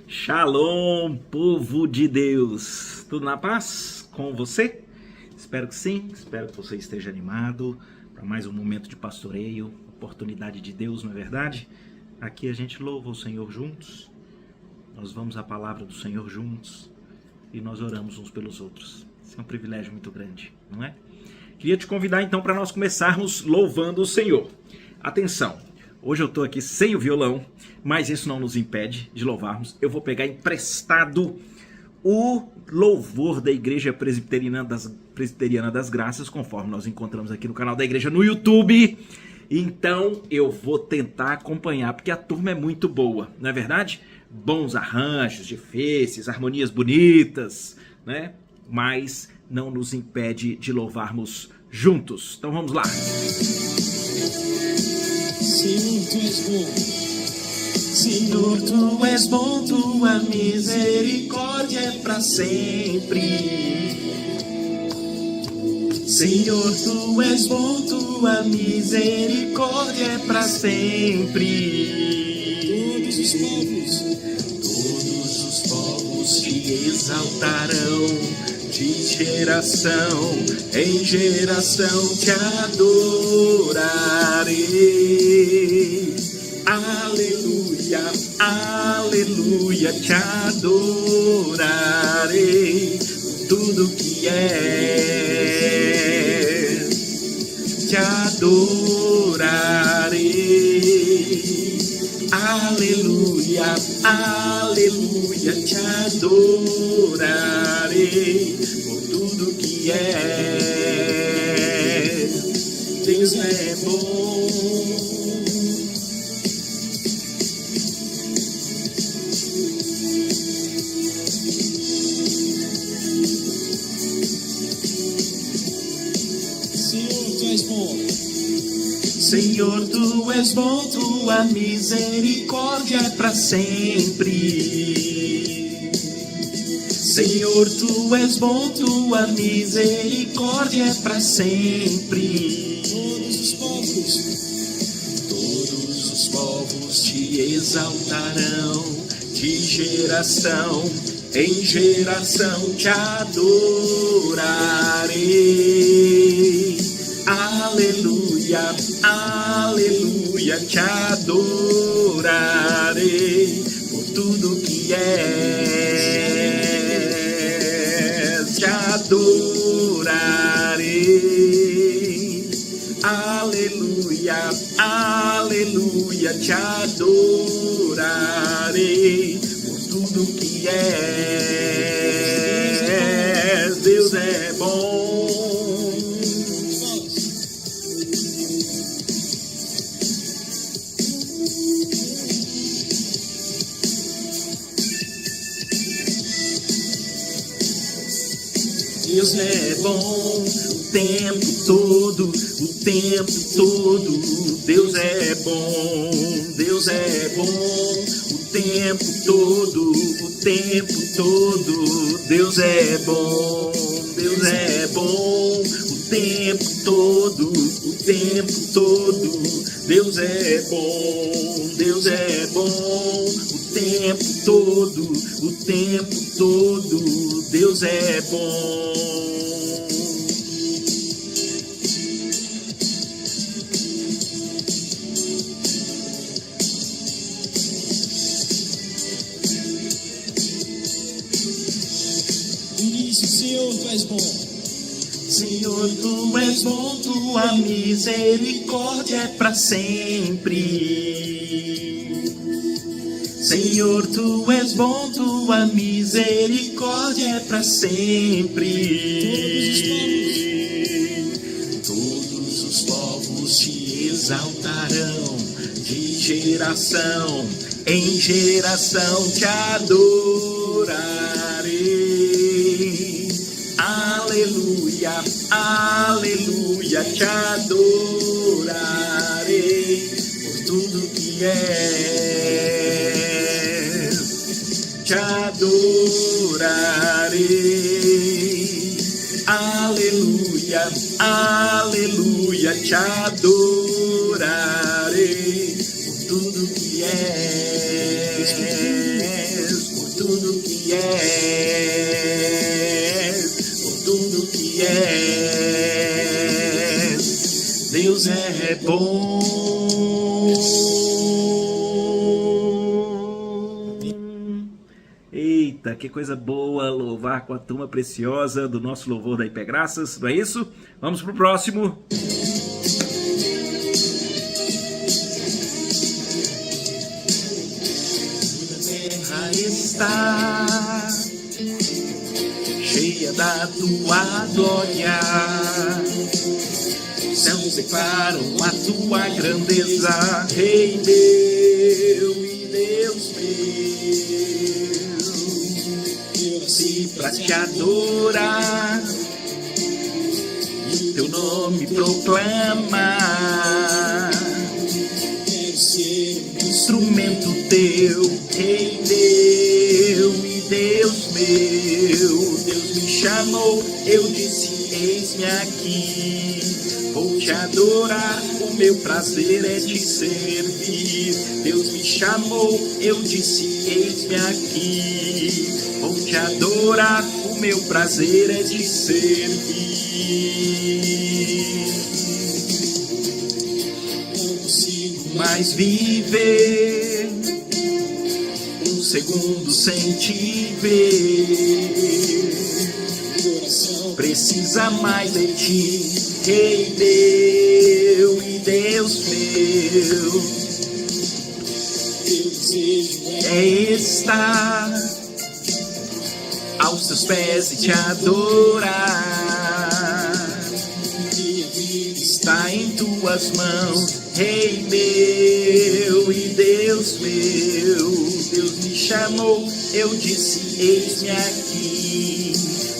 Shalom, povo de Deus! Tudo na paz com você? Espero que sim, espero que você esteja animado para mais um momento de pastoreio, oportunidade de Deus, não é verdade? Aqui a gente louva o Senhor juntos, nós vamos à palavra do Senhor juntos e nós oramos uns pelos outros. Isso é um privilégio muito grande, não é? Queria te convidar então para nós começarmos louvando o Senhor. Atenção! Hoje eu estou aqui sem o violão, mas isso não nos impede de louvarmos. Eu vou pegar emprestado o louvor da Igreja Presbiteriana das Graças, conforme nós encontramos aqui no canal da igreja no YouTube. Então eu vou tentar acompanhar, porque a turma é muito boa, não é verdade? Bons arranjos de fezes, harmonias bonitas, né? Mas não nos impede de louvarmos juntos. Então vamos lá. Senhor, tu és bom, tua misericórdia é para sempre. Senhor, tu és bom, tua misericórdia é para sempre. Todos os povos te exaltarão, de geração em geração te adorarei. Aleluia, aleluia, te adorarei por tudo que é, te adorarei. Aleluia, aleluia, te adorarei por tudo que é. Deus é bom. Senhor, tu és bom, tua misericórdia é para sempre. Senhor, tu és bom, tua misericórdia é para sempre. Todos os povos te exaltarão, de geração em geração te adorarei. Aleluia, aleluia, te adorarei por tudo que és, te adorarei. Aleluia, aleluia, te adorarei por tudo que és. Deus é bom. Deus é bom o tempo todo, o tempo todo. Deus é bom, Deus é bom o tempo todo, o tempo todo. Deus é bom, Deus é bom o tempo todo, o tempo todo. Deus é bom, Deus é bom o tempo todo, o tempo todo. Deus é bom. Início, Senhor, tu és bom. Senhor, tu és bom, tua misericórdia é para sempre. Senhor, tu és bom, tua misericórdia é para sempre. Todos os povos te exaltarão, de geração em geração te adorarei. Aleluia, aleluia, te adorarei por tudo que és, te adorarei. Aleluia, aleluia, te adorarei por tudo que és, tudo que és, por tudo que és. Deus é bom. Eita, que coisa boa louvar com a turma preciosa do nosso louvor da IP Graças, não é isso? Vamos pro próximo. Está cheia da tua glória, os céus declaram a tua grandeza, Rei meu e Deus meu. Eu nasci pra te adorar e teu nome proclamar. Quero ser um instrumento teu, Rei meu e Deus meu. Deus me chamou, eu disse, eis-me aqui. Vou te adorar, o meu prazer é te servir. Deus me chamou, eu disse, eis-me aqui. Vou te adorar, o meu prazer é te servir. Não consigo mais viver um segundo sem te ver. Coração precisa mais de ti, Rei meu e Deus meu. Teu desejo é estar aos teus pés e te adorar. Minha vida está em tuas mãos, Rei meu e Deus meu. Deus me chamou, eu disse, eis-me aqui.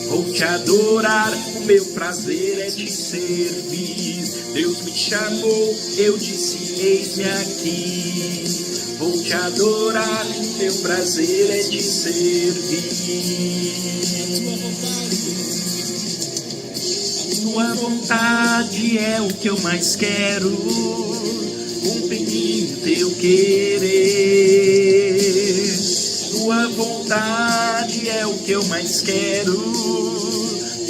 Vou te adorar, o meu prazer é te servir. Deus me chamou, eu disse, eis-me aqui. Vou te adorar, o meu prazer é te servir. A tua vontade é o que eu mais quero, cumprir teu querer. Tua vontade é o que eu mais quero,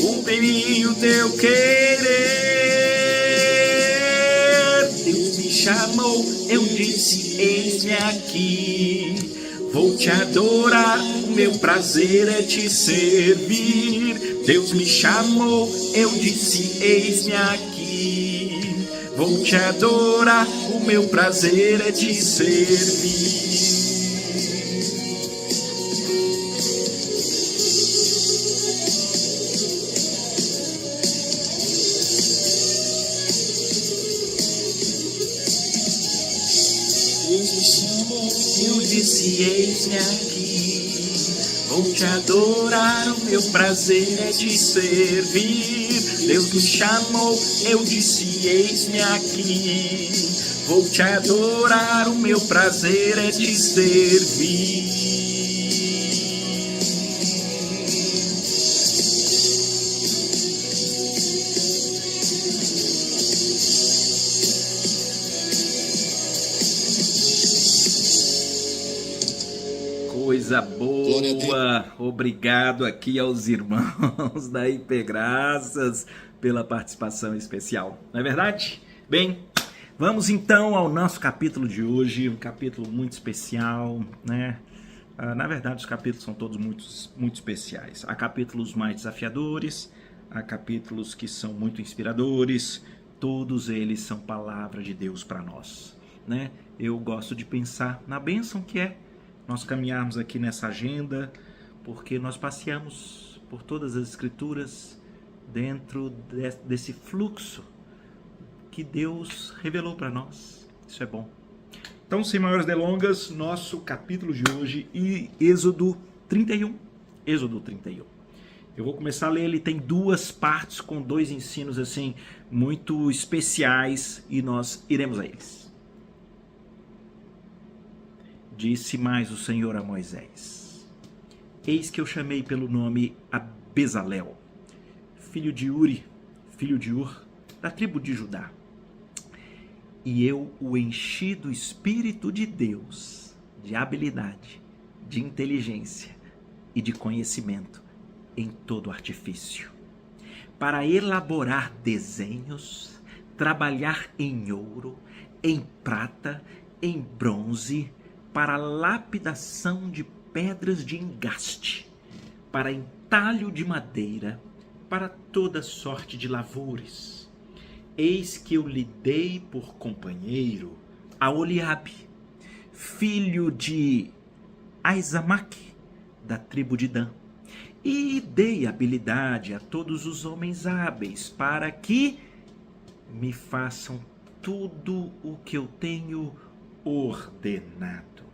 cumprir o teu querer. Deus me chamou, eu disse, eis-me aqui. Vou te adorar, o meu prazer é te servir. Deus me chamou, eu disse, eis-me aqui. Vou te adorar, o meu prazer é te servir. Eu disse, eis-me aqui. Vou te adorar, o meu prazer é te servir. Deus me chamou, eu disse, eis-me aqui. Vou te adorar, o meu prazer é te servir. Coisa boa, obrigado aqui aos irmãos da IP Graças pela participação especial, não é verdade? Bem, vamos então ao nosso capítulo de hoje, um capítulo muito especial, né? Na verdade os capítulos são todos muito especiais, há capítulos mais desafiadores, há capítulos que são muito inspiradores, todos eles são palavra de Deus para nós, né? Eu gosto de pensar na bênção que é nós caminharmos aqui nessa agenda, porque nós passeamos por todas as escrituras dentro desse fluxo que Deus revelou para nós. Isso é bom. Então, sem maiores delongas, nosso capítulo de hoje, Êxodo 31. Êxodo 31. Eu vou começar a ler, ele tem duas partes com dois ensinos assim muito especiais e nós iremos a eles. Disse mais o Senhor a Moisés: eis que eu chamei pelo nome a Bezalel, filho de Uri, filho de Ur, da tribo de Judá. E eu o enchi do Espírito de Deus, de habilidade, de inteligência, e de conhecimento em todo artifício, para elaborar desenhos, trabalhar em ouro, em prata, em bronze, para lapidação de pedras de engaste, para entalho de madeira, para toda sorte de lavores. Eis que eu lhe dei por companheiro a Oliabe, filho de Aizamaque, da tribo de Dan, e dei habilidade a todos os homens hábeis para que me façam tudo o que eu tenho ordenado.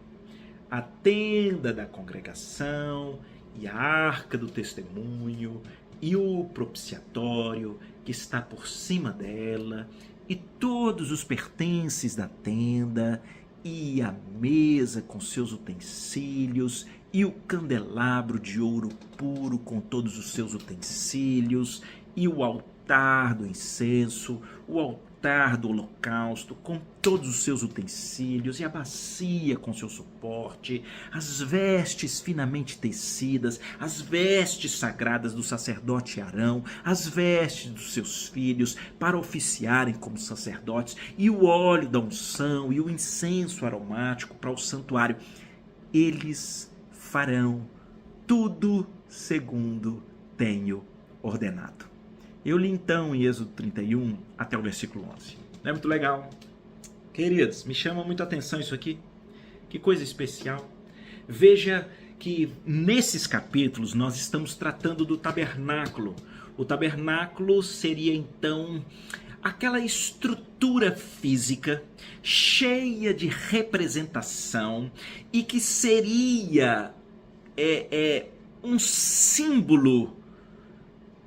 A tenda da congregação e a arca do testemunho e o propiciatório que está por cima dela e todos os pertences da tenda e a mesa com seus utensílios e o candelabro de ouro puro com todos os seus utensílios e o altar do incenso, o altar do holocausto com todos os seus utensílios e a bacia com seu suporte, as vestes finamente tecidas, as vestes sagradas do sacerdote Arão, as vestes dos seus filhos para oficiarem como sacerdotes e o óleo da unção e o incenso aromático para o santuário. Eles farão tudo segundo tenho ordenado. Eu li então em Êxodo 31 até o versículo 11. Não é muito legal? Queridos, me chama muito a atenção isso aqui. Que coisa especial. Veja que nesses capítulos nós estamos tratando do tabernáculo. O tabernáculo seria então aquela estrutura física cheia de representação e que seria um símbolo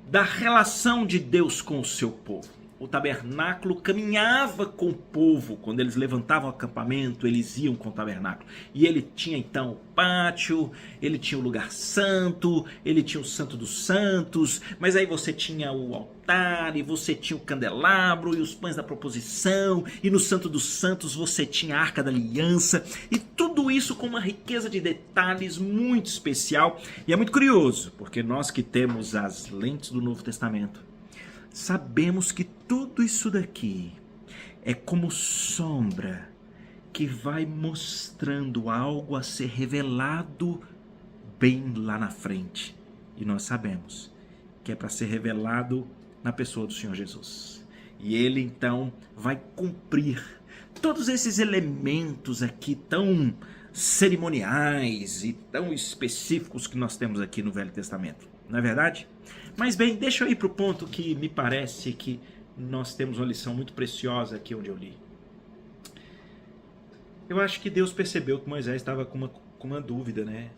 da relação de Deus com o seu povo. O tabernáculo caminhava com o povo. Quando eles levantavam o acampamento, eles iam com o tabernáculo. E ele tinha então o pátio, ele tinha o lugar santo, ele tinha o santo dos santos, mas aí você tinha o altar, e você tinha o candelabro, e os pães da proposição, e no santo dos santos você tinha a arca da aliança, e tudo isso com uma riqueza de detalhes muito especial. E é muito curioso, porque nós que temos as lentes do Novo Testamento, sabemos que tudo isso daqui é como sombra que vai mostrando algo a ser revelado bem lá na frente. E nós sabemos que é para ser revelado na pessoa do Senhor Jesus. E ele então vai cumprir todos esses elementos aqui tão cerimoniais e tão específicos que nós temos aqui no Velho Testamento. Não é verdade? Mas bem, deixa eu ir para o ponto que me parece que nós temos uma lição muito preciosa aqui onde eu li. Eu acho que Deus percebeu que Moisés estava com uma dúvida, né?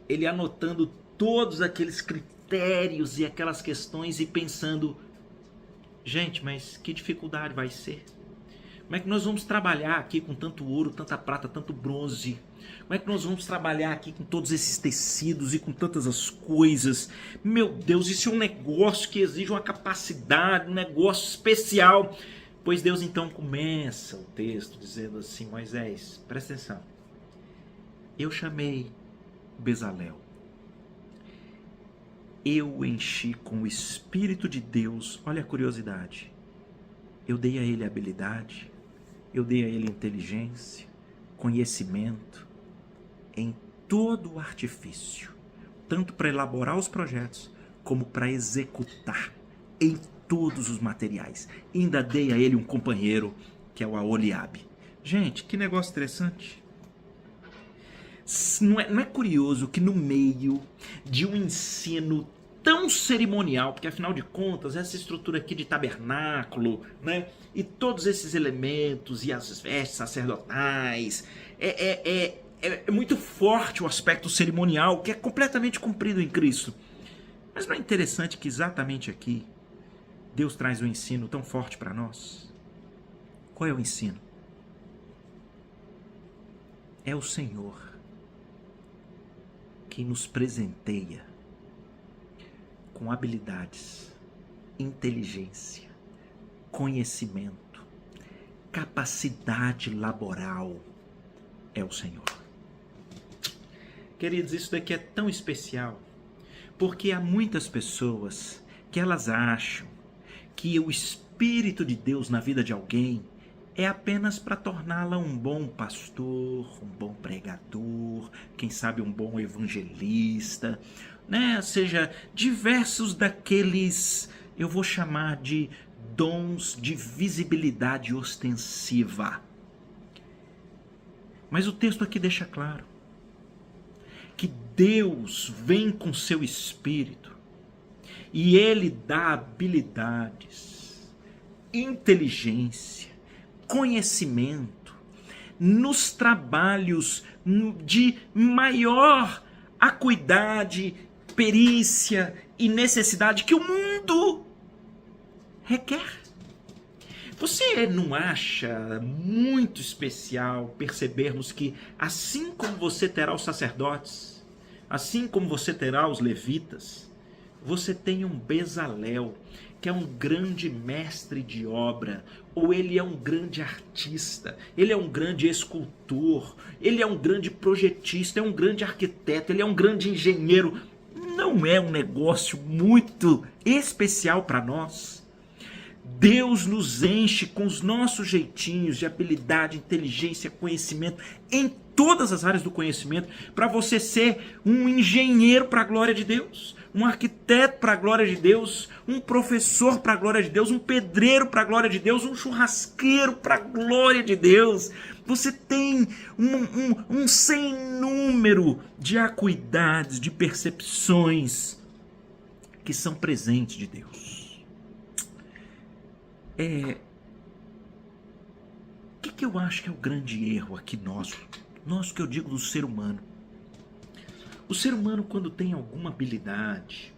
Ele anotando todos aqueles critérios e aquelas questões e pensando, gente, mas que dificuldade vai ser? Como é que nós vamos trabalhar aqui com tanto ouro, tanta prata, tanto bronze? Como é que nós vamos trabalhar aqui com todos esses tecidos e com tantas as coisas? Meu Deus, isso é um negócio que exige uma capacidade, um negócio especial. Pois Deus então começa o texto dizendo assim, Moisés, presta atenção. Eu chamei Bezalel. Eu o enchi com o Espírito de Deus. Olha a curiosidade. Eu dei a ele habilidade, eu dei a ele inteligência, conhecimento em todo o artifício, tanto para elaborar os projetos, como para executar em todos os materiais. E ainda dei a ele um companheiro, que é o Aholiabe. Gente, que negócio interessante. Não é curioso que no meio de um ensino tão cerimonial, porque afinal de contas essa estrutura aqui de tabernáculo, né, e todos esses elementos e as vestes sacerdotais, é muito forte o aspecto cerimonial que é completamente cumprido em Cristo. Mas não é interessante que exatamente aqui Deus traz um ensino tão forte para nós? Qual é o ensino? É o Senhor que nos presenteia com habilidades, inteligência, conhecimento, capacidade laboral. É o Senhor. Queridos, isso daqui é tão especial, porque há muitas pessoas que elas acham que o Espírito de Deus na vida de alguém é apenas para torná-la um bom pastor, um bom pregador, quem sabe um bom evangelista, né? Ou seja, diversos daqueles, eu vou chamar de dons de visibilidade ostensiva. Mas o texto aqui deixa claro que Deus vem com seu Espírito e Ele dá habilidades, inteligência, conhecimento nos trabalhos de maior acuidade, perícia e necessidade que o mundo requer. Você não acha muito especial percebermos que, assim como você terá os sacerdotes, assim como você terá os levitas, você tem um Bezalel, que é um grande mestre de obra, ou ele é um grande artista, ele é um grande escultor, ele é um grande projetista, é um grande arquiteto, ele é um grande engenheiro. Não é um negócio muito especial para nós? Deus nos enche com os nossos jeitinhos de habilidade, inteligência, conhecimento, em todas as áreas do conhecimento, para você ser um engenheiro para a glória de Deus, um arquiteto para a glória de Deus, um professor para a glória de Deus, um pedreiro para a glória de Deus, um churrasqueiro para a glória de Deus. Você tem um sem número de acuidades, de percepções que são presentes de Deus. O que eu acho que é o grande erro aqui nosso que eu digo do ser humano? O ser humano, quando tem alguma habilidade,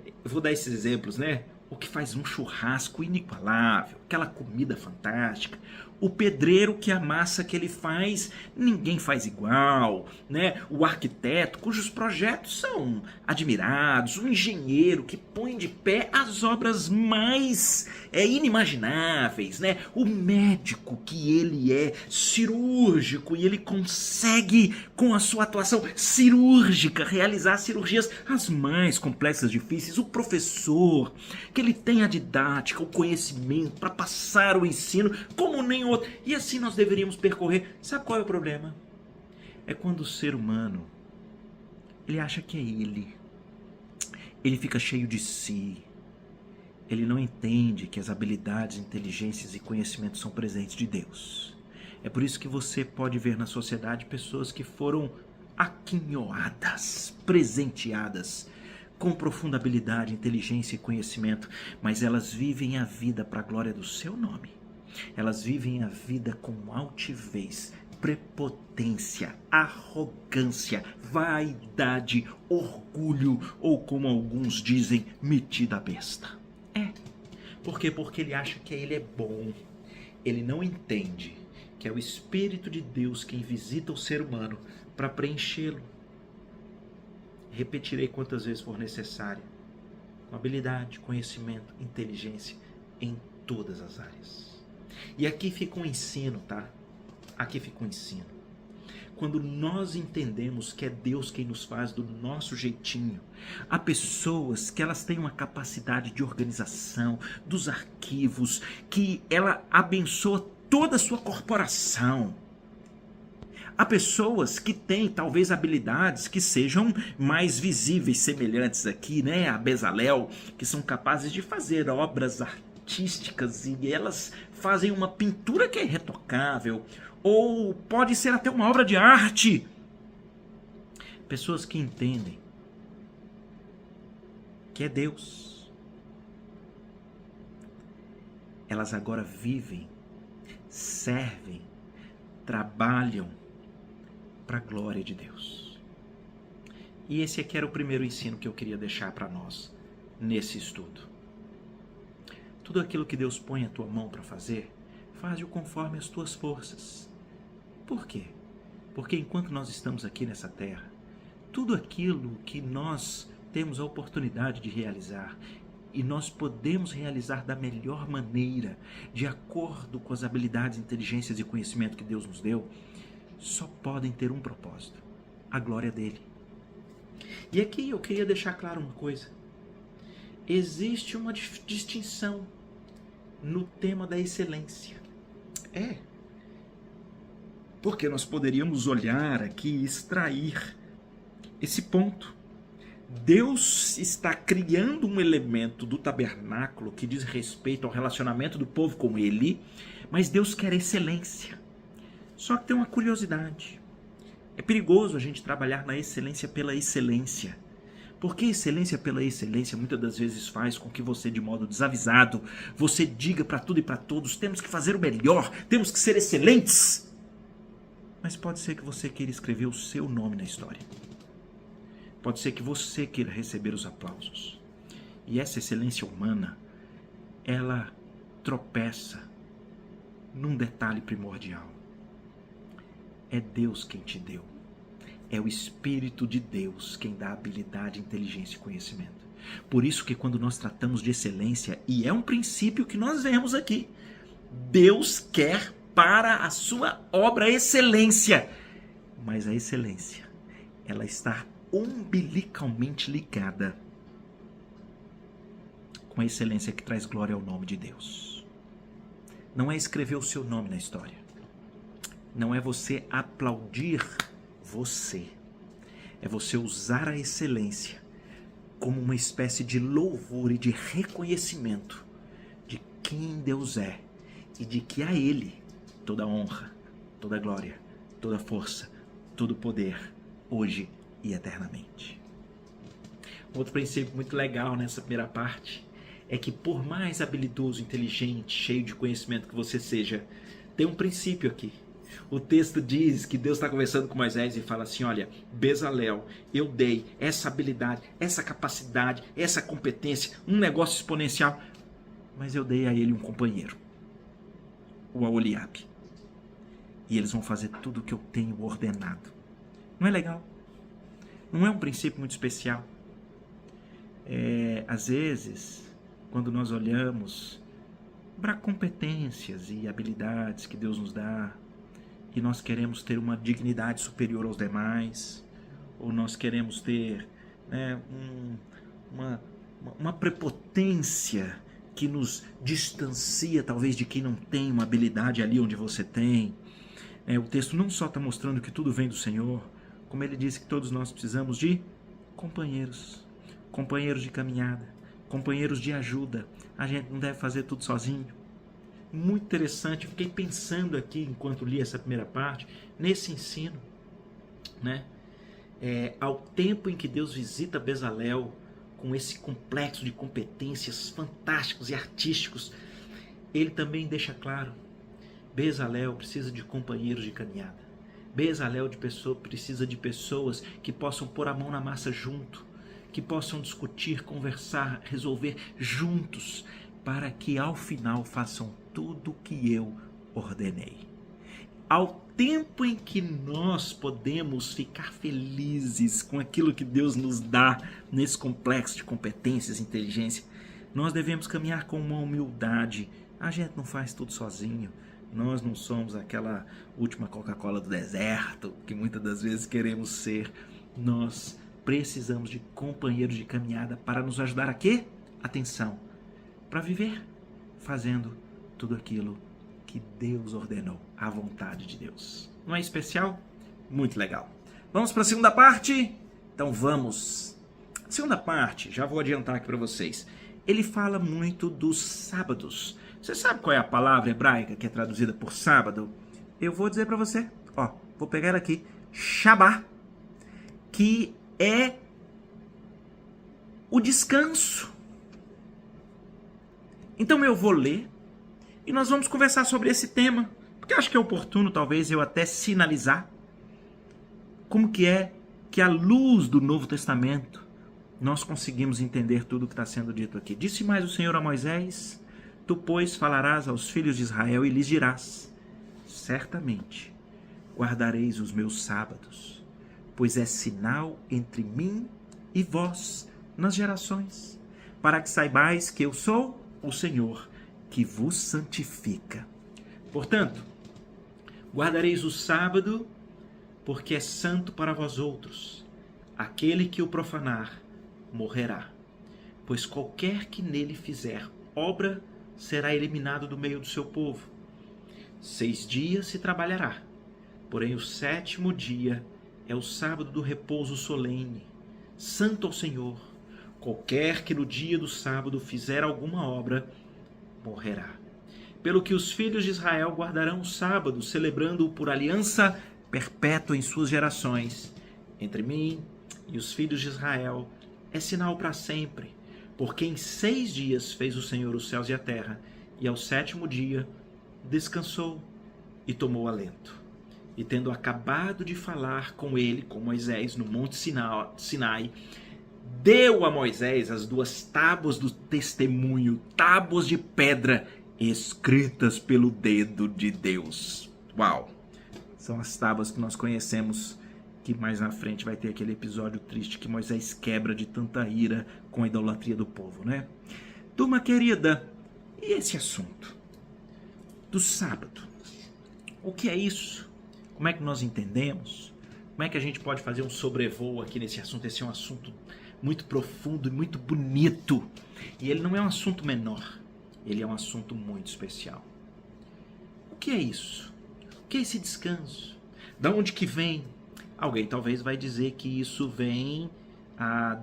eu vou dar esses exemplos, né? O que faz um churrasco inigualável, aquela comida fantástica, o pedreiro que a massa que ele faz, ninguém faz igual, né? O arquiteto cujos projetos são admirados, o engenheiro que põe de pé as obras mais inimagináveis, né? O médico que ele é cirúrgico e ele consegue, com a sua atuação cirúrgica, realizar cirurgias as mais complexas, difíceis. O professor, que ele tem a didática, o conhecimento para passar o ensino como nem outro. E assim nós deveríamos percorrer. Sabe qual é o problema? É quando o ser humano, ele acha que é ele. Ele fica cheio de si. Ele não entende que as habilidades, inteligências e conhecimentos são presentes de Deus. É por isso que você pode ver na sociedade pessoas que foram aquinhoadas, presenteadas com profunda habilidade, inteligência e conhecimento, mas elas vivem a vida para a glória do seu nome. Elas vivem a vida com altivez, prepotência, arrogância, vaidade, orgulho ou, como alguns dizem, metida besta. Por quê? Porque ele acha que ele é bom. Ele não entende que é o Espírito de Deus quem visita o ser humano para preenchê-lo. Repetirei quantas vezes for necessário. Com habilidade, conhecimento, inteligência em todas as áreas. E aqui fica um ensino, tá? Aqui fica um ensino. Quando nós entendemos que é Deus quem nos faz do nosso jeitinho, há pessoas que elas têm uma capacidade de organização dos arquivos, que ela abençoa toda a sua corporação. Há pessoas que têm talvez habilidades que sejam mais visíveis, semelhantes aqui, né, a Bezalel, que são capazes de fazer obras artísticas e elas fazem uma pintura que é irretocável, ou pode ser até uma obra de arte. Pessoas que entendem que é Deus. Elas agora vivem, servem, trabalham para a glória de Deus. E esse aqui era o primeiro ensino que eu queria deixar para nós nesse estudo. Tudo aquilo que Deus põe a tua mão para fazer, faz-o conforme as tuas forças. Por quê? Porque enquanto nós estamos aqui nessa terra, tudo aquilo que nós temos a oportunidade de realizar, e nós podemos realizar da melhor maneira, de acordo com as habilidades, inteligências e conhecimento que Deus nos deu, só podem ter um propósito: a glória dele. E aqui eu queria deixar claro uma coisa. Existe uma distinção no tema da excelência. Porque nós poderíamos olhar aqui e extrair esse ponto. Deus está criando um elemento do tabernáculo que diz respeito ao relacionamento do povo com ele, mas Deus quer excelência. Só que tem uma curiosidade. É perigoso a gente trabalhar na excelência pela excelência. Porque excelência pela excelência muitas das vezes faz com que você, de modo desavisado, você diga para tudo e para todos, temos que fazer o melhor, temos que ser excelentes. Mas pode ser que você queira escrever o seu nome na história. Pode ser que você queira receber os aplausos. E essa excelência humana, ela tropeça num detalhe primordial. É Deus quem te deu. É o Espírito de Deus quem dá habilidade, inteligência e conhecimento. Por isso que quando nós tratamos de excelência, e é um princípio que nós vemos aqui, Deus quer para a sua obra excelência. Mas a excelência, ela está umbilicalmente ligada com a excelência que traz glória ao nome de Deus. Não é escrever o seu nome na história. Não é você aplaudir você. É você usar a excelência como uma espécie de louvor e de reconhecimento de quem Deus é e de que a Ele toda honra, toda glória, toda força, todo poder, hoje e eternamente. Outro princípio muito legal nessa primeira parte é que por mais habilidoso, inteligente, cheio de conhecimento que você seja, tem um princípio aqui. O texto diz que Deus está conversando com Moisés e fala assim, olha, Bezalel, eu dei essa habilidade, essa capacidade, essa competência, um negócio exponencial, mas eu dei a ele um companheiro, o Aholiabe. E eles vão fazer tudo o que eu tenho ordenado. Não é legal? Não é um princípio muito especial? Às vezes, quando nós olhamos para competências e habilidades que Deus nos dá, e nós queremos ter uma dignidade superior aos demais, ou nós queremos ter uma prepotência que nos distancia talvez de quem não tem uma habilidade ali onde você tem. O texto não só está mostrando que tudo vem do Senhor, como ele disse que todos nós precisamos de companheiros, companheiros de caminhada, companheiros de ajuda. A gente não deve fazer tudo sozinho. Muito interessante, eu fiquei pensando aqui enquanto li essa primeira parte, nesse ensino, né? Ao tempo em que Deus visita Bezalel com esse complexo de competências fantásticos e artísticos, ele também deixa claro, Bezalel precisa de companheiros de caminhada. Bezalel precisa de pessoas que possam pôr a mão na massa junto, que possam discutir, conversar, resolver juntos, para que ao final façam tudo o que eu ordenei. Ao tempo em que nós podemos ficar felizes com aquilo que Deus nos dá nesse complexo de competências e inteligência, nós devemos caminhar com uma humildade. A gente não faz tudo sozinho. Nós não somos aquela última Coca-Cola do deserto que muitas das vezes queremos ser. Nós precisamos de companheiros de caminhada para nos ajudar a quê? Atenção, para viver fazendo tudo aquilo que Deus ordenou, a vontade de Deus. Não é especial? Muito legal. Vamos para a segunda parte? Então vamos. A segunda parte, já vou adiantar aqui para vocês. Ele fala muito dos sábados. Você sabe qual é a palavra hebraica que é traduzida por sábado? Eu vou dizer para você. Vou pegar aqui. Shabá, que é o descanso. Então eu vou ler e nós vamos conversar sobre esse tema, porque acho que é oportuno talvez eu até sinalizar como que é que à luz do Novo Testamento nós conseguimos entender tudo o que está sendo dito aqui. Disse mais o Senhor a Moisés, tu, pois, falarás aos filhos de Israel e lhes dirás, certamente guardareis os meus sábados, pois é sinal entre mim e vós nas gerações, para que saibais que eu sou o Senhor que vos santifica. Portanto, guardareis o sábado, porque é santo para vós outros. Aquele que o profanar morrerá, pois qualquer que nele fizer obra será eliminado do meio do seu povo. 6 dias se trabalhará, porém o 7º dia é o sábado do repouso solene, santo ao Senhor. Qualquer que no dia do sábado fizer alguma obra, morrerá. Pelo que os filhos de Israel guardarão o sábado, celebrando-o por aliança perpétua em suas gerações. Entre mim e os filhos de Israel é sinal para sempre, porque em 6 dias fez o Senhor os céus e a terra, e ao 7º dia descansou e tomou alento. E tendo acabado de falar com ele, com Moisés, no monte Sinai, deu a Moisés as 2 tábuas do testemunho, tábuas de pedra, escritas pelo dedo de Deus. Uau! São as tábuas que nós conhecemos, que mais na frente vai ter aquele episódio triste que Moisés quebra de tanta ira com a idolatria do povo, né? Turma querida, e esse assunto do sábado? O que é isso? Como é que nós entendemos? Como é que a gente pode fazer um sobrevoo aqui nesse assunto? Esse é um assunto muito profundo e muito bonito. E ele não é um assunto menor. Ele é um assunto muito especial. O que é isso? O que é esse descanso? Da onde que vem? Alguém talvez vai dizer que isso vem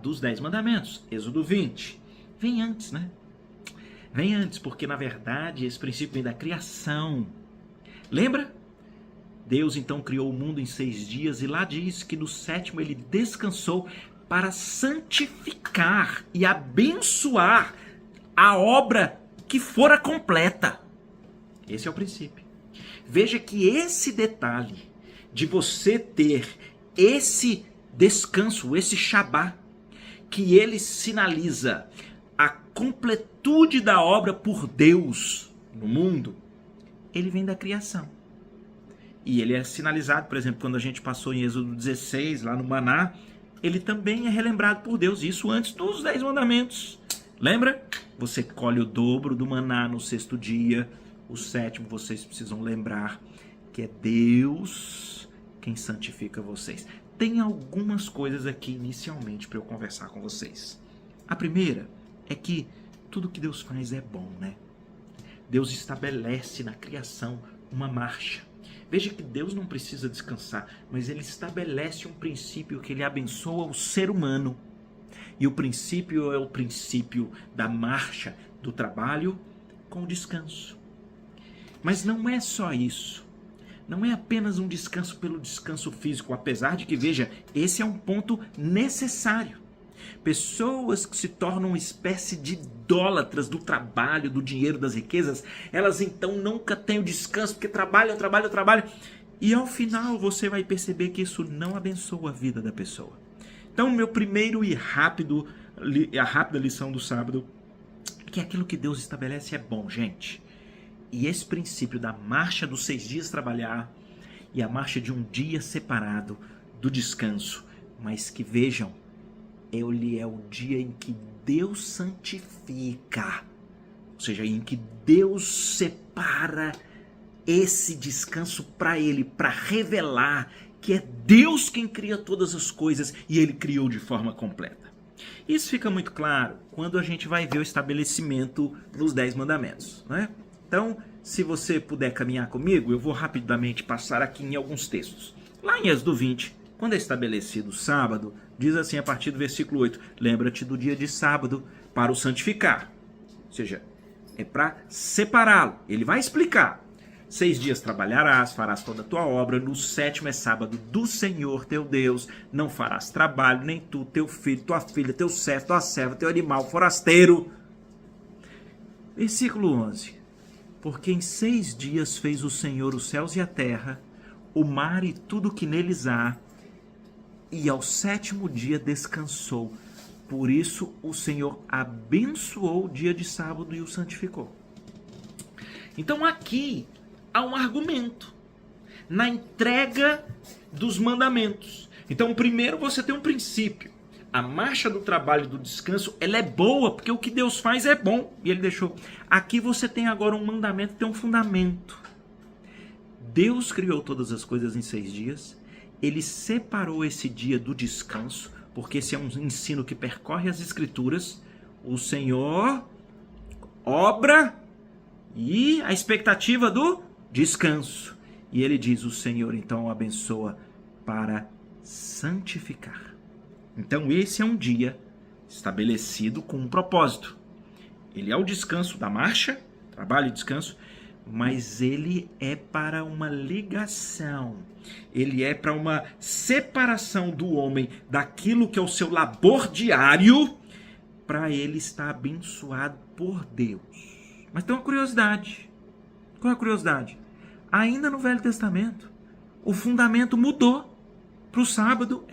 dos 10 mandamentos. Êxodo 20. Vem antes, né? Vem antes, porque na verdade esse princípio vem da criação. Lembra? Deus então criou o mundo em 6 dias e lá diz que no 7º ele descansou para santificar e abençoar a obra que fora completa. Esse é o princípio. Veja que esse detalhe de você ter esse descanso, esse Shabá, que ele sinaliza a completude da obra por Deus no mundo, ele vem da criação. E ele é sinalizado, por exemplo, quando a gente passou em Êxodo 16, lá no Maná, ele também é relembrado por Deus, isso antes dos 10 mandamentos. Lembra? Você colhe o dobro do maná no 6º dia, o 7º vocês precisam lembrar que é Deus quem santifica vocês. Tem algumas coisas aqui inicialmente para eu conversar com vocês. A primeira é que tudo que Deus faz é bom, né? Deus estabelece na criação uma marcha. Veja que Deus não precisa descansar, mas ele estabelece um princípio que ele abençoa o ser humano. E o princípio é o princípio da marcha do trabalho com o descanso. Mas não é só isso. Não é apenas um descanso pelo descanso físico, apesar de que, veja, esse é um ponto necessário. Pessoas que se tornam uma espécie de idólatras do trabalho, do dinheiro, das riquezas, elas então nunca têm o descanso, porque trabalham. E ao final você vai perceber que isso não abençoa a vida da pessoa. Então, meu primeiro a rápida lição do sábado, que aquilo que Deus estabelece é bom, gente. E esse princípio da marcha dos 6 dias trabalhar e a marcha de um dia separado do descanso, mas que vejam, ele é o dia em que Deus santifica, ou seja, em que Deus separa esse descanso para ele, para revelar que é Deus quem cria todas as coisas e ele criou de forma completa. Isso fica muito claro quando a gente vai ver o estabelecimento nos 10 mandamentos, né? Então, se você puder caminhar comigo, eu vou rapidamente passar aqui em alguns textos. Lá em Êxodo 20, quando é estabelecido o sábado, diz assim a partir do versículo 8, lembra-te do dia de sábado para o santificar. Ou seja, é para separá-lo. Ele vai explicar. 6 dias trabalharás, farás toda a tua obra, no 7º é sábado do Senhor teu Deus, não farás trabalho, nem tu, teu filho, tua filha, teu servo, tua serva, teu animal, forasteiro. Versículo 11. Porque em 6 dias fez o Senhor os céus e a terra, o mar e tudo que neles há, e ao 7º dia descansou. Por isso o Senhor abençoou o dia de sábado e o santificou. Então aqui há um argumento na entrega dos mandamentos. Então primeiro você tem um princípio. A marcha do trabalho e do descanso, ela é boa, porque o que Deus faz é bom. E ele deixou. Aqui você tem agora um mandamento, tem um fundamento. Deus criou todas as coisas em 6 dias ele separou esse dia do descanso, porque esse é um ensino que percorre as Escrituras. O Senhor obra e a expectativa do descanso. E ele diz, o Senhor então o abençoa para santificar. Então esse é um dia estabelecido com um propósito. Ele é o descanso da marcha, trabalho e descanso, mas ele é para uma ligação. Ele é para uma separação do homem daquilo que é o seu labor diário, para ele estar abençoado por Deus. Mas tem uma curiosidade. Qual é a curiosidade? Ainda no Velho Testamento, o fundamento mudou para o sábado.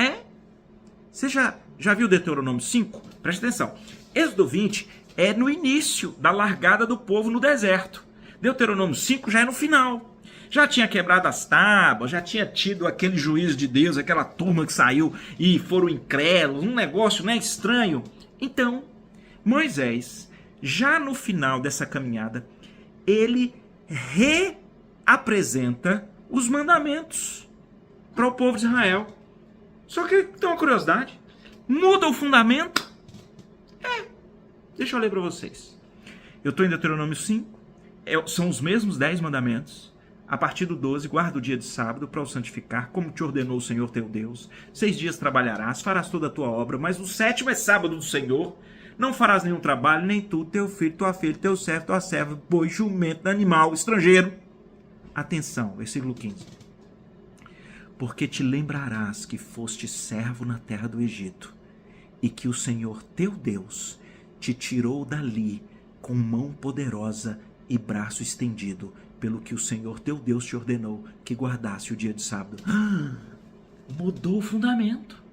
Você já viu Deuteronômio 5? Preste atenção. Êxodo 20 é no início da largada do povo no deserto. Deuteronômio 5 já é no final. Já tinha quebrado as tábuas, já tinha tido aquele juízo de Deus, aquela turma que saiu e foram incrédulos, um negócio, né, estranho. Então, Moisés, já no final dessa caminhada, ele reapresenta os mandamentos para o povo de Israel. Só que tem uma curiosidade. Muda o fundamento? Deixa eu ler para vocês. Eu estou em Deuteronômio 5. São os mesmos 10 mandamentos. A partir do 12, guarda o dia de sábado para o santificar, como te ordenou o Senhor teu Deus. 6 dias trabalharás, farás toda a tua obra, mas o 7º é sábado do Senhor. Não farás nenhum trabalho, nem tu, teu filho, tua filha, teu servo, tua serva, boi, jumento, animal, estrangeiro. Atenção, versículo 15. Porque te lembrarás que foste servo na terra do Egito, e que o Senhor teu Deus te tirou dali com mão poderosa e braço estendido, pelo que o Senhor teu Deus te ordenou que guardasse o dia de sábado. Mudou o fundamento.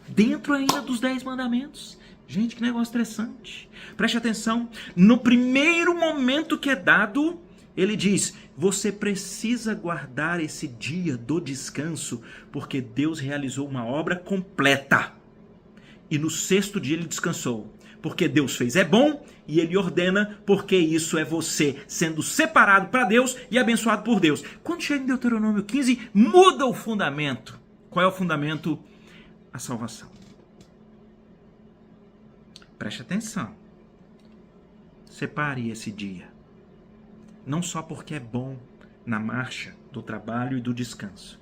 Dentro ainda dos 10 mandamentos. Gente, que negócio interessante. Preste atenção. No primeiro momento que é dado, ele diz, você precisa guardar esse dia do descanso, porque Deus realizou uma obra completa. E no 6º dia ele descansou. Porque Deus fez é bom e ele ordena, porque isso é você sendo separado para Deus e abençoado por Deus. Quando chega em Deuteronômio 15, muda o fundamento. Qual é o fundamento? A salvação. Preste atenção. Separe esse dia. Não só porque é bom na marcha do trabalho e do descanso.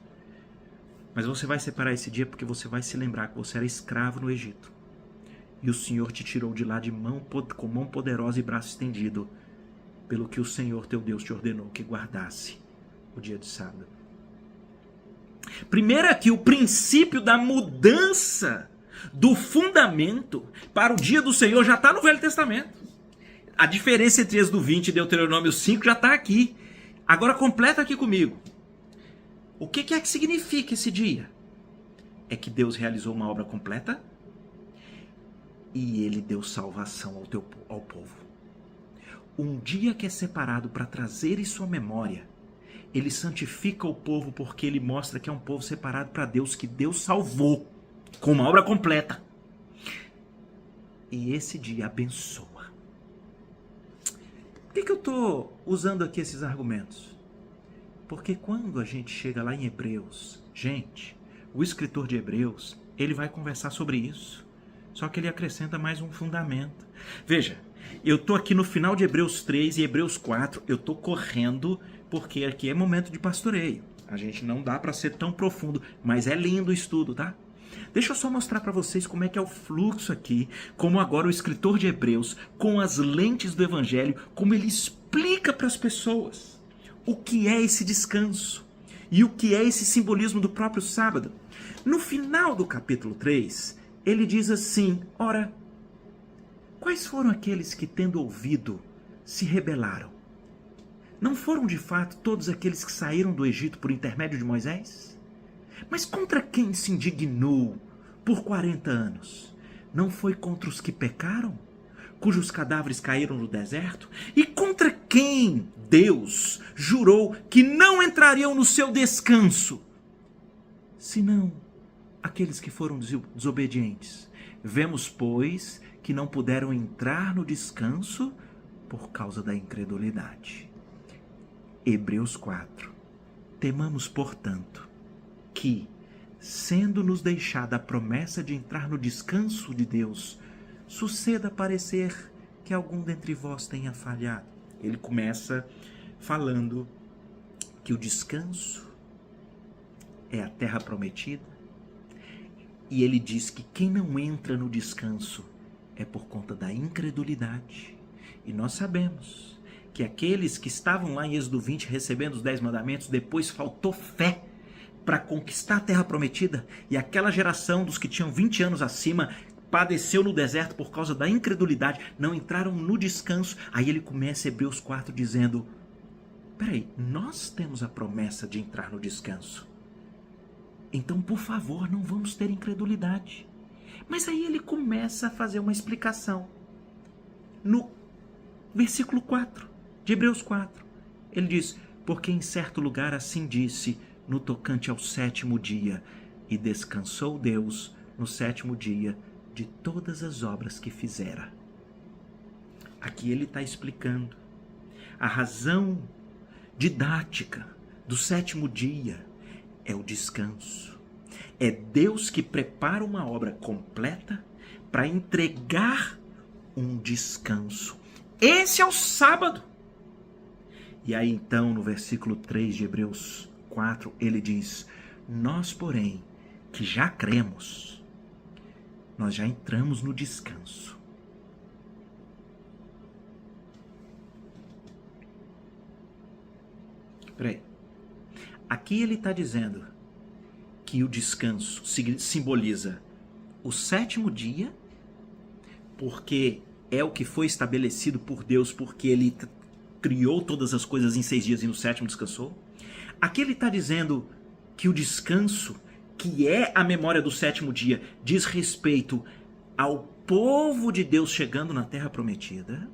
Mas você vai separar esse dia porque você vai se lembrar que você era escravo no Egito. E o Senhor te tirou de lá com mão poderosa e braço estendido, pelo que o Senhor teu Deus te ordenou que guardasse o dia de sábado. Primeiro aqui, o princípio da mudança do fundamento para o dia do Senhor já está no Velho Testamento. A diferença entre Êxodo 20 e Deuteronômio 5 já está aqui. Agora completa aqui comigo. O que é que significa esse dia? É que Deus realizou uma obra completa e ele deu salvação ao povo. Um dia que é separado para trazer isso à memória, ele santifica o povo porque ele mostra que é um povo separado para Deus, que Deus salvou com uma obra completa. E esse dia abençoa. Por que eu estou usando aqui esses argumentos? Porque quando a gente chega lá em Hebreus, gente, o escritor de Hebreus, ele vai conversar sobre isso. Só que ele acrescenta mais um fundamento. Veja, eu estou aqui no final de Hebreus 3 e Hebreus 4, eu estou correndo porque aqui é momento de pastoreio. A gente não dá para ser tão profundo, mas é lindo o estudo, tá? Deixa eu só mostrar para vocês como é que é o fluxo aqui, como agora o escritor de Hebreus, com as lentes do Evangelho, como ele explica para as pessoas o que é esse descanso e o que é esse simbolismo do próprio sábado. No final do capítulo 3, ele diz assim, ora, quais foram aqueles que, tendo ouvido, se rebelaram? Não foram de fato todos aqueles que saíram do Egito por intermédio de Moisés? Mas contra quem se indignou por 40 anos? Não foi contra os que pecaram, cujos cadáveres caíram no deserto? E contra quem Deus jurou que não entrariam no seu descanso, senão aqueles que foram desobedientes? Vemos, pois, que não puderam entrar no descanso por causa da incredulidade. Hebreus 4. Temamos, portanto, que, sendo-nos deixada a promessa de entrar no descanso de Deus, suceda parecer que algum dentre vós tenha falhado. Ele começa falando que o descanso é a terra prometida, e ele diz que quem não entra no descanso é por conta da incredulidade. E nós sabemos que aqueles que estavam lá em Êxodo 20 recebendo os 10 mandamentos, depois faltou fé para conquistar a terra prometida, e aquela geração dos que tinham 20 anos acima padeceu no deserto por causa da incredulidade, não entraram no descanso. Aí ele começa Hebreus 4 dizendo: peraí, nós temos a promessa de entrar no descanso, então por favor não vamos ter incredulidade. Mas aí ele começa a fazer uma explicação. No versículo 4 de Hebreus 4, ele diz: porque em certo lugar assim disse no tocante ao 7º dia, e descansou Deus no 7º dia de todas as obras que fizera. Aqui ele está explicando a razão didática do 7º dia é o descanso. É Deus que prepara uma obra completa para entregar um descanso. Esse é o sábado. E aí então no versículo 3 de Hebreus 4 ele diz: nós porém que já cremos, nós já entramos no descanso. Peraí. Aqui ele está dizendo que o descanso simboliza o 7º dia, porque é o que foi estabelecido por Deus, porque ele criou todas as coisas em 6 dias e no 7º descansou. Aqui ele está dizendo que o descanso, que é a memória do 7º dia, diz respeito ao povo de Deus chegando na terra prometida.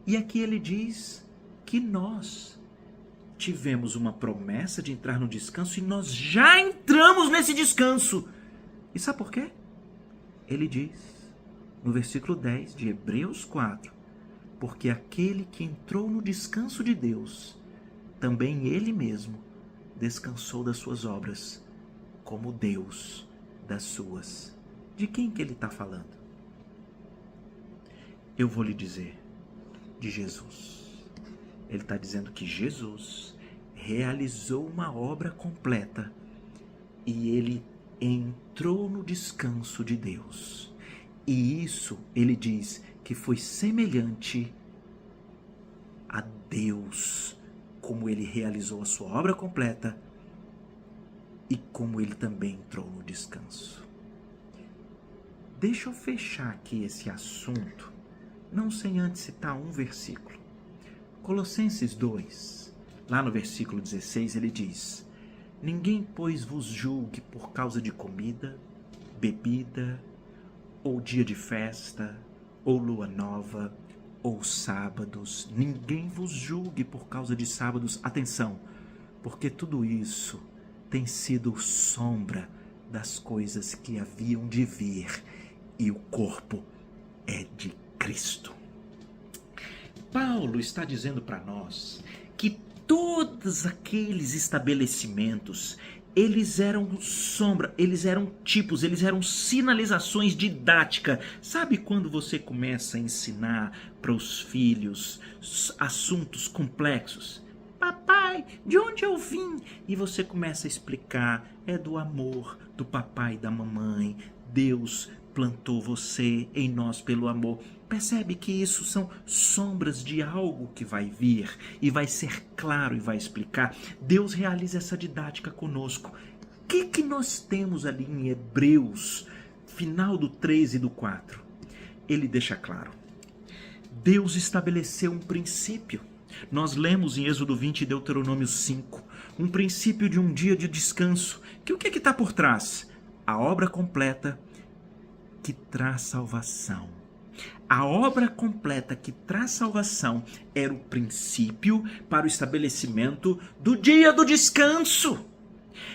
E aqui ele diz que nós tivemos uma promessa de entrar no descanso e nós já entramos nesse descanso. E sabe por quê? Ele diz no versículo 10 de Hebreus 4, porque aquele que entrou no descanso de Deus, também ele mesmo descansou das suas obras, como Deus das suas. De quem que ele está falando? Eu vou lhe dizer, de Jesus. Ele está dizendo que Jesus realizou uma obra completa e ele entrou no descanso de Deus. E isso, ele diz, que foi semelhante a Deus, como ele realizou a sua obra completa e como ele também entrou no descanso. Deixa eu fechar aqui esse assunto, não sem antes citar um versículo. Colossenses 2, lá no versículo 16, ele diz: ninguém, pois, vos julgue por causa de comida, bebida, ou dia de festa, ou lua nova, ou sábados. Ninguém vos julgue por causa de sábados. Atenção, porque tudo isso tem sido sombra das coisas que haviam de vir, e o corpo é de Cristo. Paulo está dizendo para nós que todos aqueles estabelecimentos, eles eram sombra, eles eram tipos, eles eram sinalizações didáticas. Sabe quando você começa a ensinar para os filhos assuntos complexos? Papai, de onde eu vim? E você começa a explicar, é do amor do papai e da mamãe. Deus plantou você em nós pelo amor. Percebe que isso são sombras de algo que vai vir e vai ser claro e vai explicar. Deus realiza essa didática conosco. O que nós temos ali em Hebreus, final do 3 e do 4? Ele deixa claro. Deus estabeleceu um princípio. Nós lemos em Êxodo 20 e Deuteronômio 5, um princípio de um dia de descanso. O que está por trás? A obra completa que traz salvação. A obra completa que traz salvação era o princípio para o estabelecimento do dia do descanso.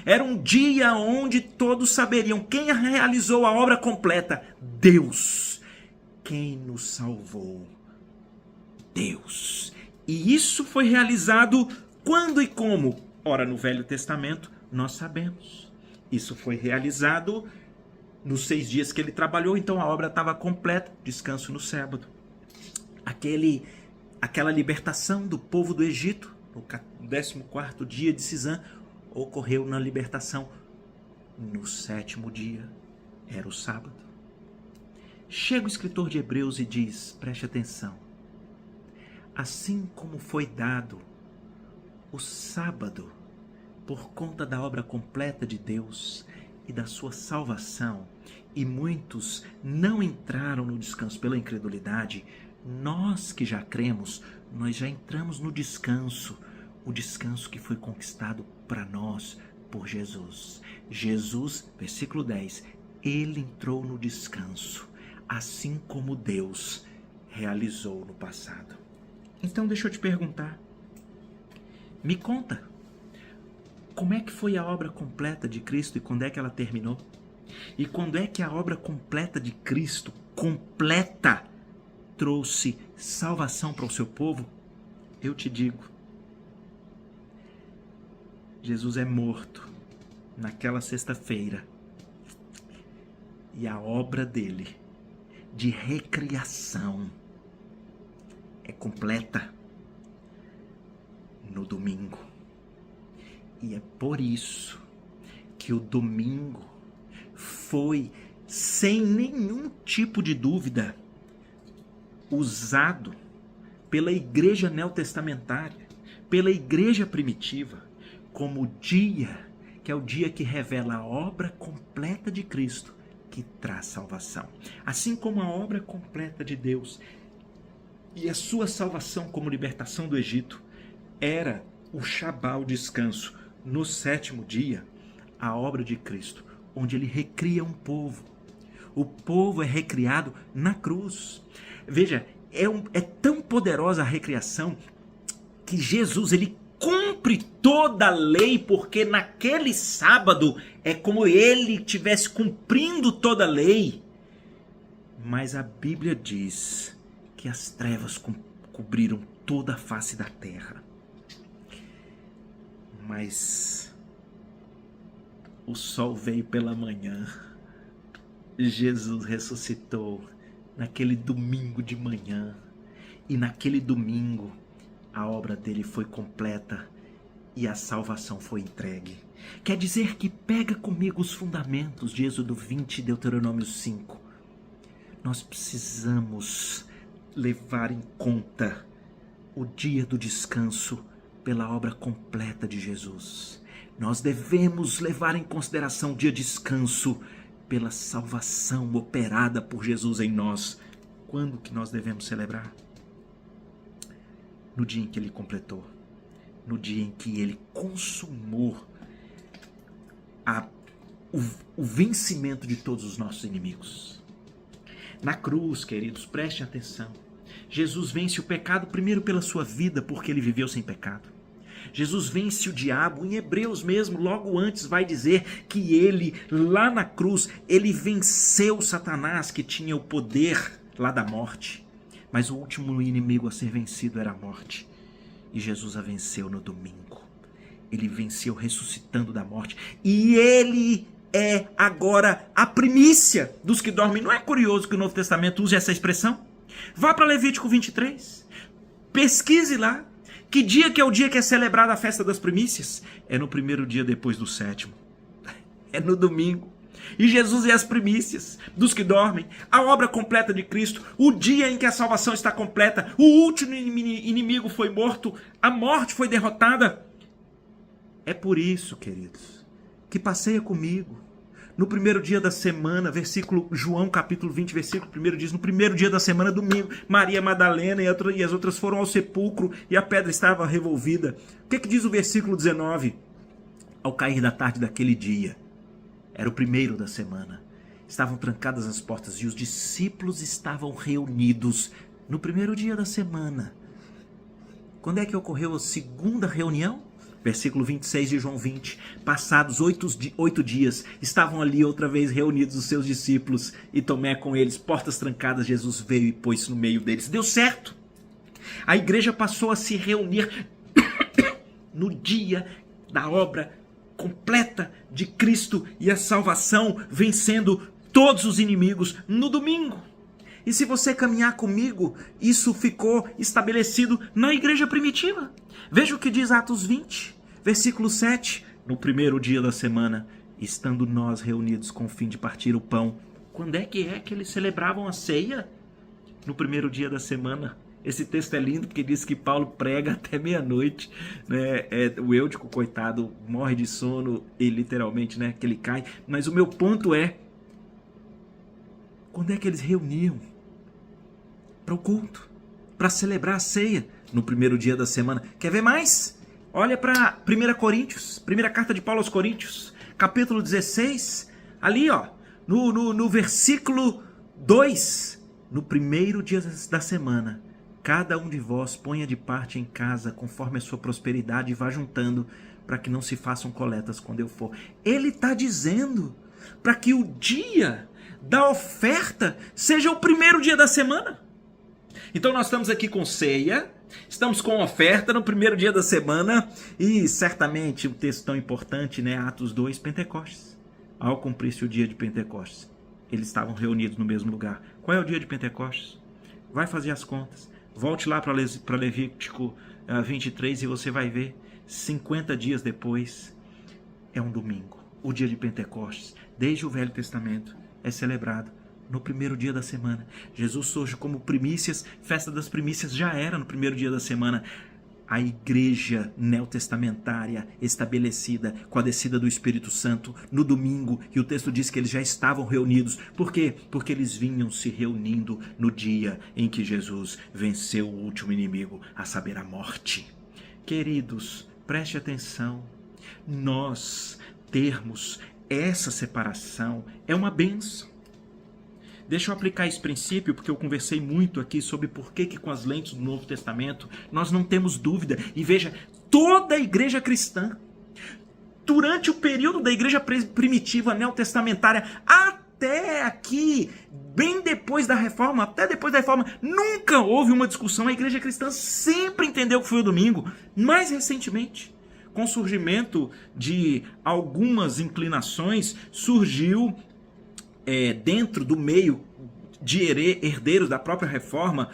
Era um dia onde todos saberiam quem realizou a obra completa: Deus. Quem nos salvou? Deus. E isso foi realizado quando e como? Ora, no Velho Testamento, nós sabemos. Isso foi realizado nos 6 dias que ele trabalhou, então a obra estava completa, descanso no sábado. Aquela libertação do povo do Egito, no 14º dia de Cisã, ocorreu na libertação no 7º dia, era o sábado. Chega o escritor de Hebreus e diz, preste atenção, assim como foi dado o sábado por conta da obra completa de Deus e da sua salvação, e muitos não entraram no descanso pela incredulidade, nós que já cremos, nós já entramos no descanso, o descanso que foi conquistado para nós por Jesus. Jesus, versículo 10, ele entrou no descanso, assim como Deus realizou no passado. Então deixa eu te perguntar, me conta, como é que foi a obra completa de Cristo e quando é que ela terminou? E quando é que a obra completa de Cristo, completa, trouxe salvação para o seu povo? Eu te digo, Jesus é morto naquela sexta-feira e a obra dele de recriação é completa no domingo. E é por isso que o domingo foi, sem nenhum tipo de dúvida, usado pela igreja neotestamentária, pela igreja primitiva, como o dia, que é o dia que revela a obra completa de Cristo, que traz salvação. Assim como a obra completa de Deus e a sua salvação como libertação do Egito era o Shabá, o descanso, no 7º dia, a obra de Cristo, onde ele recria um povo. O povo é recriado na cruz. Veja, é tão poderosa a recriação que Jesus, ele cumpre toda a lei, porque naquele sábado é como ele estivesse cumprindo toda a lei. Mas a Bíblia diz que as trevas cobriram toda a face da terra. Mas o sol veio pela manhã, Jesus ressuscitou naquele domingo de manhã, e naquele domingo a obra dele foi completa e a salvação foi entregue. Quer dizer que pega comigo os fundamentos de Êxodo 20 e Deuteronômio 5. Nós precisamos levar em conta o dia do descanso pela obra completa de Jesus. Nós devemos levar em consideração o dia de descanso pela salvação operada por Jesus em nós. Quando que nós devemos celebrar? No dia em que ele completou. No dia em que ele consumou o vencimento de todos os nossos inimigos. Na cruz, queridos, prestem atenção. Jesus vence o pecado primeiro pela sua vida, porque ele viveu sem pecado. Jesus vence o diabo. Em Hebreus mesmo, logo antes, vai dizer que ele, lá na cruz, ele venceu Satanás, que tinha o poder lá da morte. Mas o último inimigo a ser vencido era a morte. E Jesus a venceu no domingo. Ele venceu ressuscitando da morte. E ele é agora a primícia dos que dormem. Não é curioso que o Novo Testamento use essa expressão? Vá para Levítico 23. Pesquise lá. Que dia que é o dia que é celebrada a festa das primícias? É no primeiro dia depois do 7º. É no domingo. E Jesus é as primícias dos que dormem. A obra completa de Cristo. O dia em que a salvação está completa. O último inimigo foi morto. A morte foi derrotada. É por isso, queridos, que passeia comigo. No primeiro dia da semana, versículo João capítulo 20, versículo 1 diz, no primeiro dia da semana, domingo, Maria Madalena e as outras foram ao sepulcro e a pedra estava revolvida. O que diz o versículo 19? Ao cair da tarde daquele dia, era o primeiro da semana, estavam trancadas as portas e os discípulos estavam reunidos no primeiro dia da semana. Quando é que ocorreu a segunda reunião? Versículo 26 de João 20. Passados 8 dias, estavam ali outra vez reunidos os seus discípulos e Tomé com eles, portas trancadas, Jesus veio e pôs-se no meio deles. Deu certo. A igreja passou a se reunir no dia da obra completa de Cristo e a salvação vencendo todos os inimigos no domingo. E se você caminhar comigo, isso ficou estabelecido na igreja primitiva. Veja o que diz Atos 20, versículo 7. No primeiro dia da semana, estando nós reunidos com o fim de partir o pão. Quando é que eles celebravam a ceia? No primeiro dia da semana. Esse texto é lindo porque diz que Paulo prega até meia-noite, né? O Eutico, coitado, morre de sono e literalmente, né, que ele cai. Mas o meu ponto é, quando é que eles reuniam para o culto, para celebrar a ceia? No primeiro dia da semana. Quer ver mais? Olha para 1 Coríntios, primeira carta de Paulo aos Coríntios, capítulo 16, ali ó, no versículo 2, no primeiro dia da semana, cada um de vós ponha de parte em casa, conforme a sua prosperidade, e vá juntando, para que não se façam coletas quando eu for. Ele está dizendo para que o dia da oferta seja o primeiro dia da semana. Então nós estamos aqui com ceia, estamos com oferta no primeiro dia da semana, e certamente um texto tão importante, né, Atos 2, Pentecostes. Ao cumprir-se o dia de Pentecostes, eles estavam reunidos no mesmo lugar. Qual é o dia de Pentecostes? Vai fazer as contas. Volte lá para Levítico 23 e você vai ver, 50 dias depois, é um domingo. O dia de Pentecostes, desde o Velho Testamento, é celebrado no primeiro dia da semana. Jesus surge como primícias, festa das primícias já era no primeiro dia da semana. A igreja neotestamentária estabelecida com a descida do Espírito Santo no domingo, e o texto diz que eles já estavam reunidos. Por quê? Porque eles vinham se reunindo no dia em que Jesus venceu o último inimigo, a saber, a morte. Queridos, preste atenção, nós termos essa separação é uma bênção. Deixa eu aplicar esse princípio, porque eu conversei muito aqui sobre por que com as lentes do Novo Testamento nós não temos dúvida. E veja, toda a igreja cristã, durante o período da igreja primitiva neotestamentária, até aqui, bem depois da reforma, até depois da reforma, nunca houve uma discussão. A igreja cristã sempre entendeu que foi o domingo. Mais recentemente, com o surgimento de algumas inclinações, surgiu dentro do meio de herdeiros da própria reforma,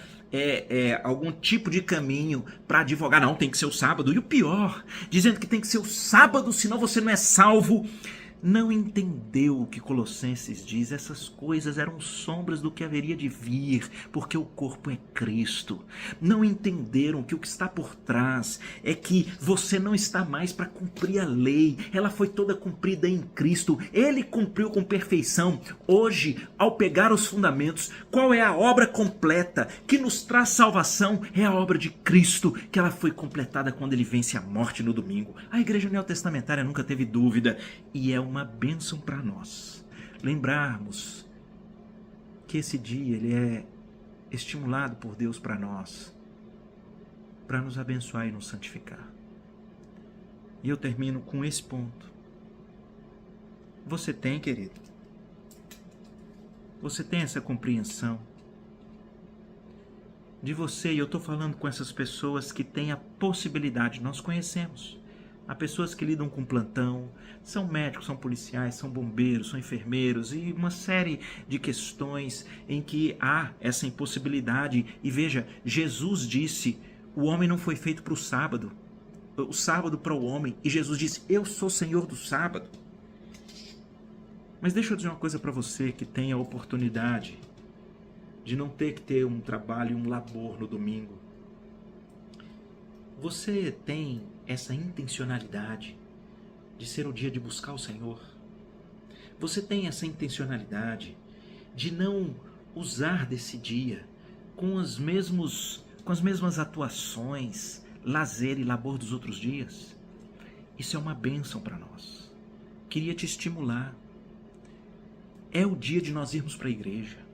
algum tipo de caminho para advogar, não, tem que ser o sábado. E o pior, dizendo que tem que ser o sábado, senão você não é salvo. Não entendeu o que Colossenses diz. Essas coisas eram sombras do que haveria de vir, porque o corpo é Cristo. Não entenderam que o que está por trás é que você não está mais para cumprir a lei. Ela foi toda cumprida em Cristo. Ele cumpriu com perfeição. Hoje, ao pegar os fundamentos, qual é a obra completa que nos traz salvação? É a obra de Cristo, que ela foi completada quando ele vence a morte no domingo. A igreja neotestamentária nunca teve dúvida, e é uma bênção para nós lembrarmos que esse dia ele é estimulado por Deus para nós, para nos abençoar e nos santificar. E eu termino com esse ponto. Você tem, querido? Você tem essa compreensão de você? E eu estou falando com essas pessoas que têm a possibilidade, nós conhecemos. Há pessoas que lidam com plantão, são médicos, são policiais, são bombeiros, são enfermeiros e uma série de questões em que há essa impossibilidade. E veja, Jesus disse, o homem não foi feito para o sábado para o homem. E Jesus disse, eu sou Senhor do sábado. Mas deixa eu dizer uma coisa para você que tem a oportunidade de não ter que ter um trabalho e um labor no domingo. Você tem essa intencionalidade de ser o dia de buscar o Senhor? Você tem essa intencionalidade de não usar desse dia com as mesmas atuações, lazer e labor dos outros dias? Isso é uma bênção para nós. Queria te estimular. É o dia de nós irmos para a igreja.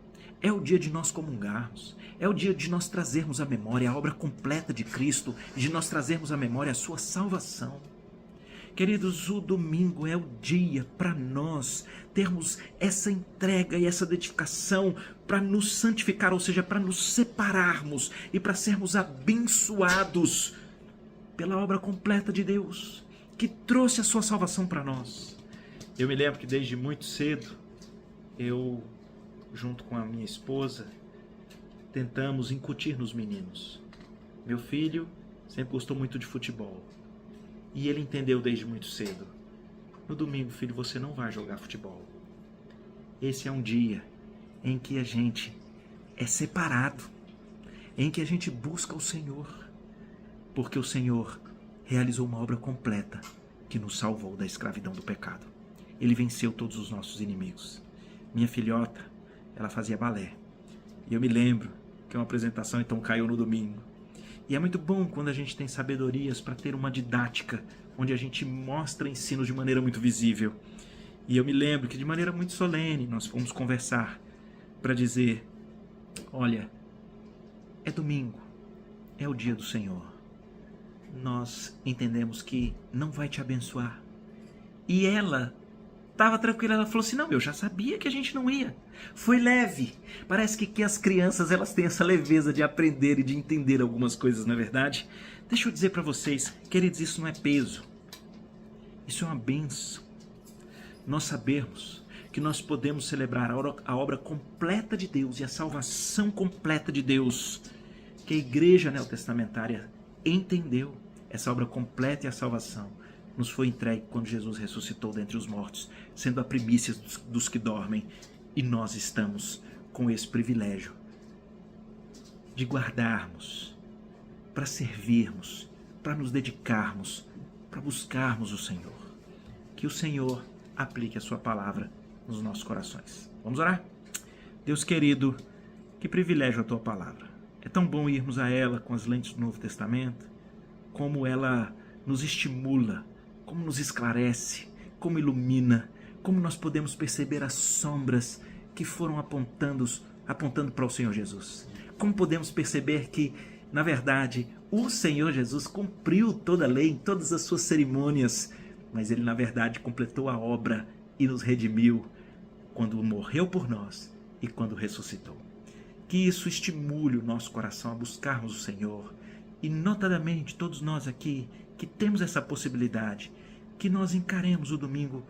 É o dia de nós comungarmos, é o dia de nós trazermos à memória a obra completa de Cristo, de nós trazermos à memória a sua salvação. Queridos, o domingo é o dia para nós termos essa entrega e essa dedicação para nos santificar, ou seja, para nos separarmos e para sermos abençoados pela obra completa de Deus. que trouxe a sua salvação para nós. Eu me lembro que desde muito cedo, eu, junto com a minha esposa, tentamos incutir nos meninos. Meu filho sempre gostou muito de futebol. E ele entendeu desde muito cedo. No domingo, filho, você não vai jogar futebol. Esse é um dia em que a gente é separado, em que a gente busca o Senhor, porque o Senhor realizou uma obra completa que nos salvou da escravidão do pecado. Ele venceu todos os nossos inimigos. Minha filhota, ela fazia balé. E eu me lembro que uma apresentação então caiu no domingo. E é muito bom quando a gente tem sabedorias para ter uma didática onde a gente mostra ensinos de maneira muito visível. E eu me lembro que de maneira muito solene nós fomos conversar para dizer: olha, é domingo, é o dia do Senhor. Nós entendemos que não vai te abençoar. E ela estava tranquila, ela falou assim: não, eu já sabia que a gente não ia. Foi leve. Parece que as crianças elas têm essa leveza de aprender e de entender algumas coisas, não é verdade? Deixa eu dizer para vocês, queridos, isso não é peso. Isso é uma bênção. Nós sabemos que nós podemos celebrar a obra completa de Deus e a salvação completa de Deus, que a igreja neotestamentária entendeu. Essa obra completa e a salvação nos foi entregue quando Jesus ressuscitou dentre os mortos, sendo a primícia dos que dormem. E nós estamos com esse privilégio de guardarmos, para servirmos, para nos dedicarmos, para buscarmos o Senhor. Que o Senhor aplique a sua palavra nos nossos corações. Vamos orar? Deus querido, que privilégio a tua palavra. É tão bom irmos a ela com as lentes do Novo Testamento, como ela nos estimula, como nos esclarece, como ilumina, como nós podemos perceber as sombras que foram apontando para o Senhor Jesus. Como podemos perceber que, na verdade, o Senhor Jesus cumpriu toda a lei, todas as suas cerimônias, mas ele, na verdade, completou a obra e nos redimiu quando morreu por nós e quando ressuscitou. Que isso estimule o nosso coração a buscarmos o Senhor e, notadamente, todos nós aqui que temos essa possibilidade, que nós encaremos o domingo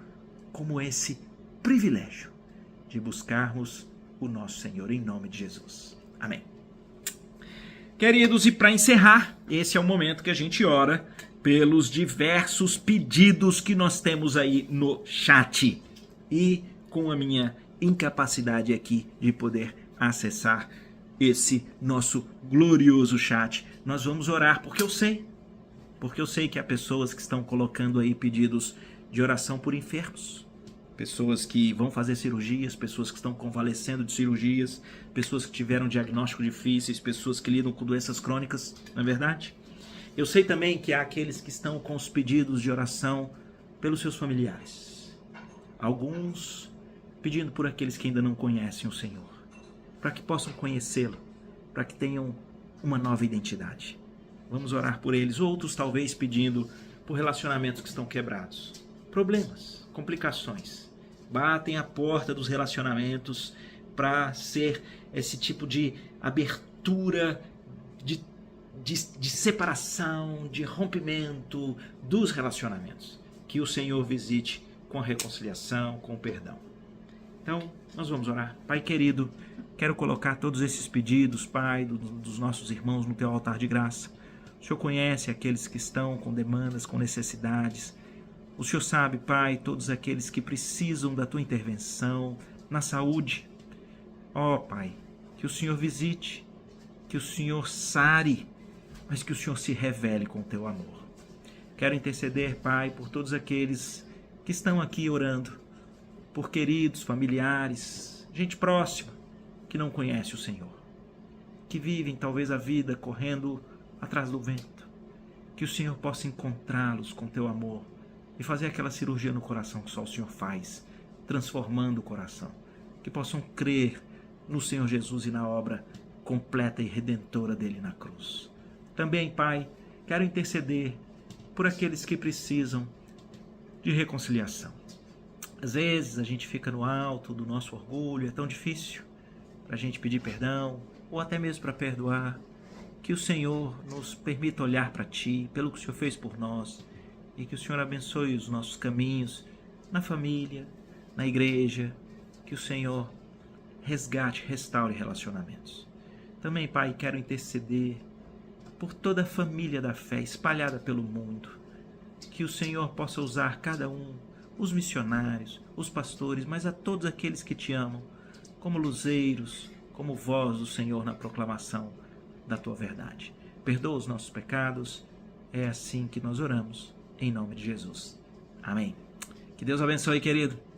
como esse privilégio de buscarmos o nosso Senhor em nome de Jesus. Amém. Queridos, e para encerrar, esse é o momento que a gente ora pelos diversos pedidos que nós temos aí no chat. E com a minha incapacidade aqui de poder acessar esse nosso glorioso chat, nós vamos orar, porque eu sei que há pessoas que estão colocando aí pedidos de oração por enfermos, pessoas que vão fazer cirurgias, pessoas que estão convalescendo de cirurgias, pessoas que tiveram diagnósticos difíceis, pessoas que lidam com doenças crônicas, não é verdade? Eu sei também que há aqueles que estão com os pedidos de oração pelos seus familiares. Alguns pedindo por aqueles que ainda não conhecem o Senhor, para que possam conhecê-lo, para que tenham uma nova identidade. Vamos orar por eles. Outros talvez pedindo por relacionamentos que estão quebrados. Problemas, complicações. Batem a porta dos relacionamentos para ser esse tipo de abertura, de separação, de rompimento dos relacionamentos. Que o Senhor visite com a reconciliação, com o perdão. Então, nós vamos orar. Pai querido, quero colocar todos esses pedidos, Pai, dos nossos irmãos no teu altar de graça. O Senhor conhece aqueles que estão com demandas, com necessidades. O Senhor sabe, Pai, todos aqueles que precisam da tua intervenção na saúde. Ó, Pai, que o Senhor visite, que o Senhor sare, mas que o Senhor se revele com o teu amor. Quero interceder, Pai, por todos aqueles que estão aqui orando, por queridos, familiares, gente próxima que não conhece o Senhor, que vivem talvez a vida correndo atrás do vento. Que o Senhor possa encontrá-los com teu amor e fazer aquela cirurgia no coração que só o Senhor faz, transformando o coração. Que possam crer no Senhor Jesus e na obra completa e redentora dele na cruz. Também, Pai, quero interceder por aqueles que precisam de reconciliação. Às vezes a gente fica no alto do nosso orgulho, é tão difícil para a gente pedir perdão ou até mesmo para perdoar. Que o Senhor nos permita olhar para Ti, pelo que o Senhor fez por nós, e que o Senhor abençoe os nossos caminhos na família, na igreja, que o Senhor resgate, restaure relacionamentos. Também, Pai, quero interceder por toda a família da fé espalhada pelo mundo, que o Senhor possa usar cada um, os missionários, os pastores, mas a todos aqueles que te amam, como luzeiros, como voz do Senhor na proclamação da tua verdade. Perdoa os nossos pecados, é assim que nós oramos, em nome de Jesus. Amém. Que Deus abençoe, querido.